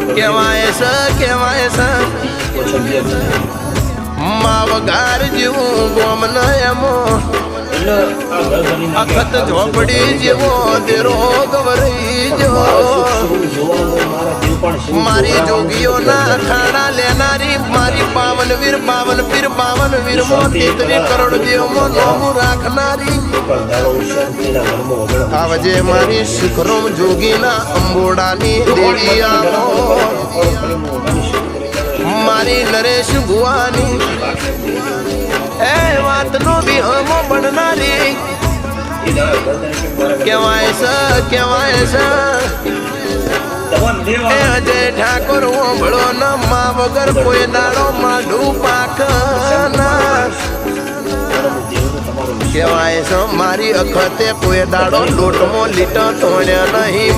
કહેવાય છે માવગાર જેવું ગોમ ન એમો અખત ઝોપડી જેવો દેરો ગવરી જેવો મારી જોગીઓના ખાડા લેનારી મારી પાવન વીર માં તેત્રી કરોડ દેવમાં નોમું રાખનારી આવજે મારી શિખરોમ જોગીના અંબોડાની દેવી આવો મારી નરેશ ભુવાની એ વાતનો વિહમો બનનારી કહેવાય છે એ અજય ઠાકોર ઓંભળો ન મા વગર કોઈ દાડો માઢું પાક કહેવાય છે મારી અખતે કોઈ દાડો લોટમાં લીટા તોડ્યા નહીં